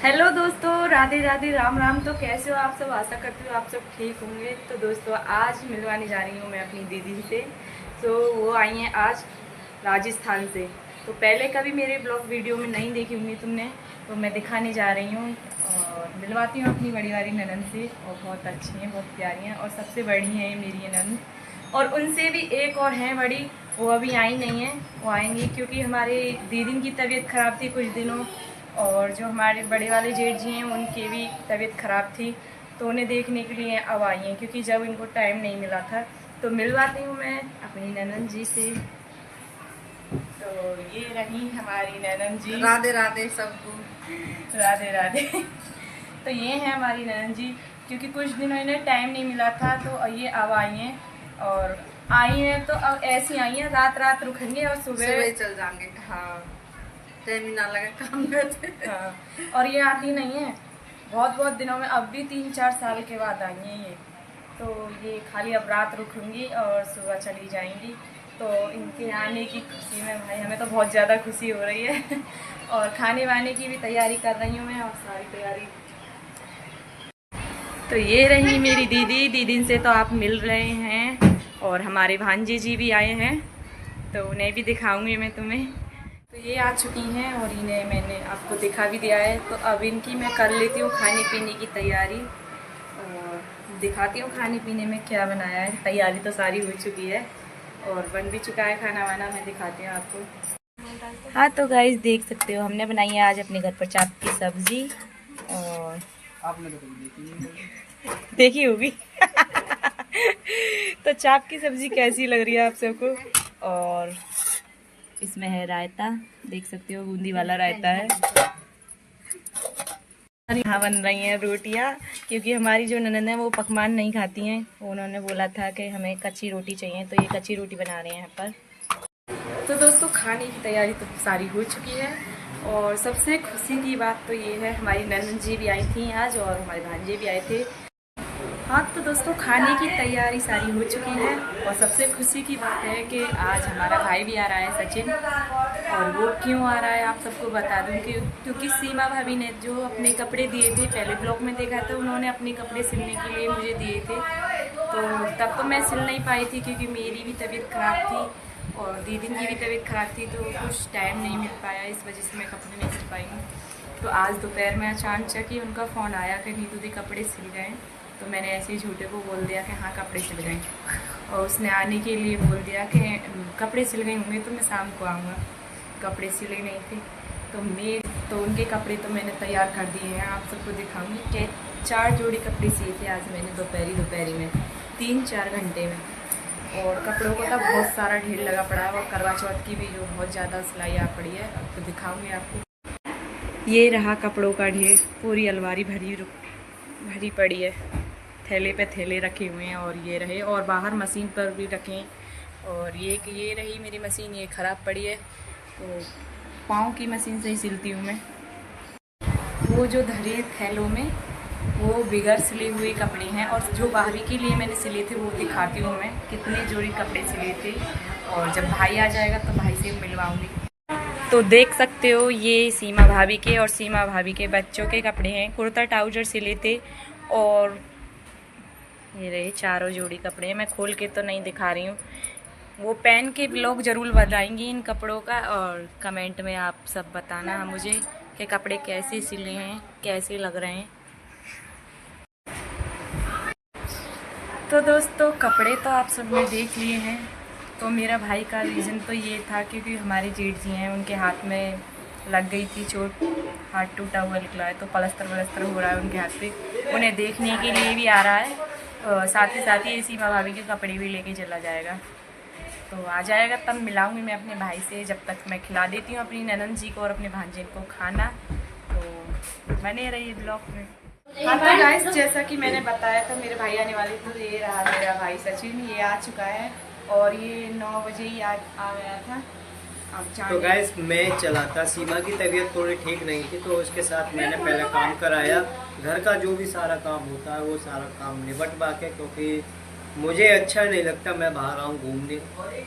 Hello दोस्तों, राधे राधे, राम राम। तो कैसे हो आप सब? आशा करती हूँ आप सब ठीक होंगे। तो दोस्तों, आज मिलवाने जा रही हूँ मैं अपनी दीदी से। तो वो आई हैं आज राजस्थान से। तो पहले कभी मेरे ब्लॉग वीडियो में नहीं देखी होंगी तुमने, तो मैं दिखाने जा रही हूँ और मिलवाती हूँ अपनी बड़ी वाली ननद से। और बहुत अच्छी हैं, बहुत प्यारी हैं और सबसे बड़ी हैं मेरी ननद। और उनसे भी एक और हैं बड़ी, वो अभी आई नहीं है, वो आएंगी क्योंकि हमारे दीदी की तबीयत ख़राब थी कुछ दिनों। और जो हमारे बड़े वाले जेठ जी हैं उनकी भी तबीयत ख़राब थी, तो उन्हें देखने के लिए अब आई हैं क्योंकि जब इनको टाइम नहीं मिला था। तो मिलवाती हूँ मैं अपनी ननद जी से। तो ये रही हमारी ननद जी। राधे राधे सबको। राधे राधे। तो ये है हमारी ननद जी, क्योंकि कुछ दिनों इन्हें टाइम नहीं मिला था तो ये अब आई हैं। और आई हैं तो अब ऐसी आई हैं, रात रात रुकेंगे और सुबह चल जाएंगे। हाँ टाइम ही ना लगे काम करते। हाँ। और ये आती नहीं है बहुत बहुत दिनों में, अब भी 3-4 साल के बाद आई हैं ये। तो ये खाली अब रात रुकूंगी और सुबह चली जाएंगी। तो इनके आने की खुशी में भाई हमें तो बहुत ज़्यादा खुशी हो रही है। और खाने वाने की भी तैयारी कर रही हूँ मैं, और सारी तैयारी। तो ये रही मेरी दीदी। दीदी से तो आप मिल रहे हैं और हमारे भांजे जी भी आए हैं, तो उन्हें भी दिखाऊंगी मैं तुम्हें। तो ये आ चुकी हैं और इन्हें मैंने आपको दिखा भी दिया है। तो अब इनकी मैं कर लेती हूँ खाने पीने की तैयारी और दिखाती हूँ खाने पीने में क्या बनाया है। तैयारी तो सारी हो चुकी है और बन भी चुका है खाना वाना, मैं दिखाती हूँ आपको। हाँ तो गाइस, देख सकते हो हमने बनाई है आज अपने घर पर चाप की सब्जी। और आपने तो कभी देखी होगी। तो चाप की सब्जी कैसी लग रही है आप सबको? और इसमें है रायता, देख सकते हो बूंदी वाला रायता है। यहाँ बन रही हैं रोटियाँ, क्योंकि हमारी जो ननद है वो पकवान नहीं खाती हैं। उन्होंने बोला था कि हमें कच्ची रोटी चाहिए, तो ये कच्ची रोटी बना रहे हैं यहाँ पर। तो दोस्तों, खाने की तैयारी तो सारी हो चुकी है और सबसे खुशी की बात तो ये है, हमारी ननद जी भी आई थी आज और हमारे भांजे भी आए थे। हाँ तो दोस्तों, खाने की तैयारी सारी हो चुकी है और सबसे खुशी की बात है कि आज हमारा भाई भी आ रहा है, सचिन। और वो क्यों आ रहा है आप सबको बता दूं कि क्योंकि सीमा भाभी ने जो अपने कपड़े दिए थे, पहले ब्लॉग में देखा था, उन्होंने अपने कपड़े सिलने के लिए मुझे दिए थे। तो तब तो मैं सिल नहीं पाई थी क्योंकि मेरी भी तबीयत ख़राब थी और दीदी की भी तबीयत ख़राब थी, तो कुछ टाइम नहीं मिल पाया, इस वजह से मैं कपड़े नहीं सिल पाई हूँ। तो आज दोपहर में अचानक ही उनका फ़ोन आया कि नीतू दी कपड़े सिल गए। तो मैंने ऐसे ही झूठे को बोल दिया कि हाँ कपड़े सिल गए, और उसने आने के लिए बोल दिया कि कपड़े सिल गए होंगे तो मैं शाम को आऊँगा। कपड़े सिले नहीं थे तो उनके कपड़े तो मैंने तैयार कर दिए हैं, आप सबको दिखाऊंगी कि 4 जोड़ी कपड़े सिए थे आज मैंने दोपहरी में 3-4 घंटे में। और कपड़ों का तो बहुत सारा ढेर लगा पड़ा है और करवा चौथ की भी जो बहुत ज़्यादा सिलाई आ पड़ी है, अब तो दिखाऊंगी आपको। ये रहा कपड़ों का ढेर, पूरी अलमारी भरी पड़ी है, थैले पे थैले रखे हुए हैं। और ये रहे, और बाहर मशीन पर भी रखें। और ये रही मेरी मशीन, ये ख़राब पड़ी है, तो पाँव की मशीन से ही सिलती हूँ मैं। वो जो धरे थैलों में वो बिगड़ सिले हुए कपड़े हैं, और जो भाभी के लिए मैंने सिले थे वो दिखाती हूँ मैं कितने जोड़ी कपड़े सिले थे। और जब भाई आ जाएगा तो भाई से मिलवाऊँगी। तो देख सकते हो ये सीमा भाभी के और सीमा भाभी के बच्चों के कपड़े हैं, कुर्ता ट्राउजर सिले थे। और ये रहे 4 जोड़ी कपड़े हैं, मैं खोल के तो नहीं दिखा रही हूँ, वो पहन के ब्लॉग ज़रूर बनाएंगी इन कपड़ों का। और कमेंट में आप सब बताना हम मुझे कि कपड़े कैसे सिले हैं, कैसे लग रहे हैं। तो दोस्तों, कपड़े तो आप सब ने देख लिए हैं। तो मेरा भाई का रीज़न तो ये था क्योंकि हमारे जेठ जी हैं, उनके हाथ में लग गई थी चोट, हाथ टूटा हुआ निकला है, तो प्लास्टर हो रहा है उनके हाथ पे, उन्हें देखने के लिए भी आ रहा है। साथ ही सीमा भाभी के कपड़े भी लेके चला जाएगा। तो आ जाएगा तब मिलाऊंगी मैं अपने भाई से। जब तक मैं खिला देती हूँ अपनी ननद जी को और अपने भांजे को खाना। तो बने रहिए ब्लॉग में। हाँ तो गाइस, जैसा कि मैंने बताया था मेरे भाई आने वाले, तो ये रहा मेरा भाई सचिन, ये आ चुका है और ये 9 बजे ही आ गया था। तो गाइस, मैं चला था, सीमा की तबीयत थोड़ी ठीक नहीं थी तो उसके साथ मैंने पहले काम कराया। घर का जो भी सारा काम होता है वो सारा काम निपट पाके, क्योंकि मुझे अच्छा नहीं लगता मैं बाहर आऊँ घूमने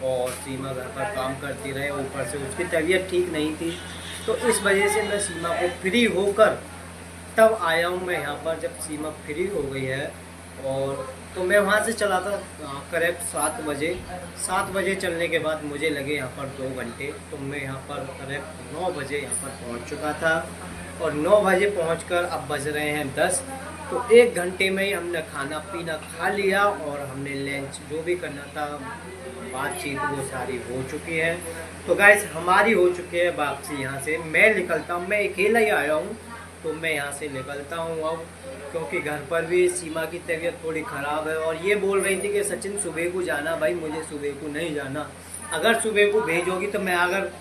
और सीमा घर पर काम करती रहे, ऊपर से उसकी तबीयत ठीक नहीं थी। तो इस वजह से मैं सीमा को फ्री होकर तब आया हूँ मैं यहाँ पर जब सीमा फ्री हो गई है। और तो मैं वहाँ से चला था करीब 7 बजे। 7 बजे चलने के बाद मुझे लगे यहाँ पर 2 घंटे। तो मैं यहाँ पर करीब 9 बजे यहाँ पर पहुँच चुका था। और 9 बजे पहुँचकर अब बज रहे हैं 10। तो 1 घंटे में ही हमने खाना पीना खा लिया और हमने लंच जो भी करना था, बातचीत वो सारी हो चुकी है। तो गाइस हमारी हो चुकी है वापसी यहाँ से। मैं निकलता हूँ, मैं अकेला ही आया हूँ तो मैं यहाँ से निकलता हूँ अब, क्योंकि घर पर भी सीमा की तबीयत थोड़ी ख़राब है। और ये बोल रही थी कि सचिन सुबह को जाना। भाई मुझे सुबह को नहीं जाना। अगर सुबह को भेजोगी तो मैं अगर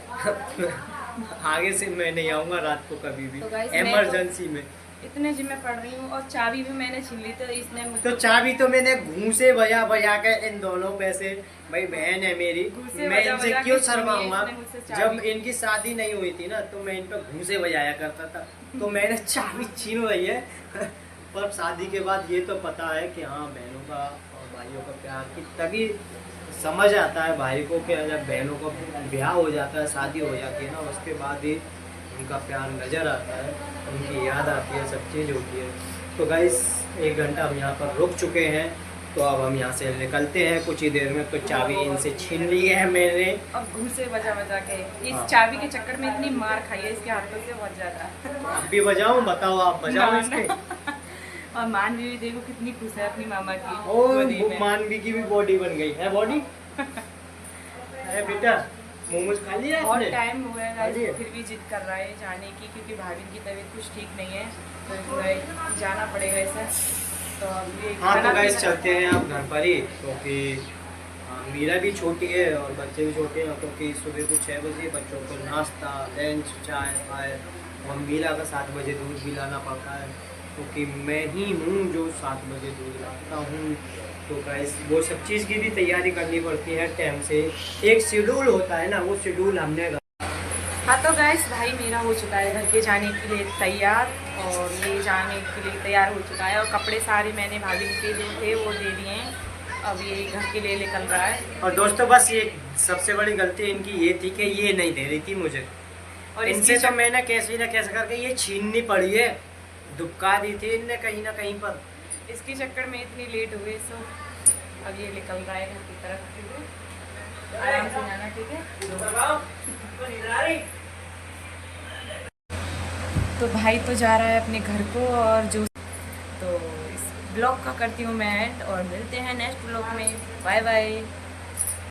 आगे से मैं नहीं आऊँगा रात को कभी भी, तो इमरजेंसी में। इतने जिम्मे पड़ रही हूँ और चाबी भी मैंने छीन ली, तो इसने तो चाबी तो मैंने घूसे बजा बजा के इन दोनों पैसे, भाई बहन है मेरी, मैं इनसे क्यों शर्माऊंगा। जब इनकी शादी नहीं हुई थी ना तो मैं इन पर घूसे बजाया करता था, तो मैंने चाबी छीन रही है। पर शादी के बाद ये तो पता है कि हाँ बहनों का और भाइयों का प्यार की तभी समझ आता है भाई को कि जब बहनों का ब्याह हो जाता है, शादी हो जाती है ना, उसके बाद ही उनका प्यार नज़र आता है, उनकी याद आती है, सब चीज़ होती है। तो गाइस 1 घंटा हम यहाँ पर रुक चुके हैं, तो अब हम यहाँ से निकलते हैं कुछ ही देर में। तो चाबी इनसे छीन ली है मैंने। अब घूसे बजा बजा के इस चाबी के चक्कर में इतनी मार खाई है इसके हाथों से बहुत ज्यादा। अब भी बजाऊं? बताओ आप बजाओ इसके। और मानवी भी देखो कितनी खुश है अपनी मामा की। ओ मानवी की भी बॉडी बन गई है। बॉडी अरे बेटा मोमोज खा लिया बहुत आपने? टाइम हुआ है गाइस, फिर भी जिद कर रहा है जाने की, क्योंकि भाभी की तबीयत कुछ ठीक नहीं है, तो जाना पड़ेगा इसे। तो अब ये हाँ तो गाइस चलते हैं आप घर पर ही, क्योंकि मीरा भी छोटी है और बच्चे भी छोटे हैं। क्योंकि सुबह को 6 बजे बच्चों को नाश्ता, लंच, चाय पाए, और मीरा का 7 बजे दूध भी लाना पड़ता है, क्योंकि मैं ही हूँ जो 7 बजे दूध लाता हूँ। तो गाइस वो सब चीज़ की भी तैयारी करनी पड़ती है टाइम से। एक शेड्यूल होता है ना, वो शेड्यूल हमने। हाँ तो गाइस भाई मेरा हो चुका है घर के जाने के लिए तैयार, और ये जाने के लिए तैयार हो चुका है। और कपड़े सारे मैंने भाभी के जो थे वो दे दिए हैं, अब ये घर के लिए निकल रहा है। और दोस्तों बस ये सबसे बड़ी गलती इनकी ये थी कि ये नहीं दे रही थी मुझे, और इनसे तो मैंने कैसे ना कैसे करके ये छीननी पड़ी है, दुबका दी थी इनने कहीं ना कहीं पर। इसके चक्कर में इतनी लेट हुए, सो अब ये निकल रहा है घर की तरफ। आराम से जाना, ठीक है। तो भाई तो जा रहा है अपने घर को, और जो तो इस ब्लॉग का करती हूँ मैं एंड, और मिलते हैं नेक्स्ट ब्लॉग में। Bye bye.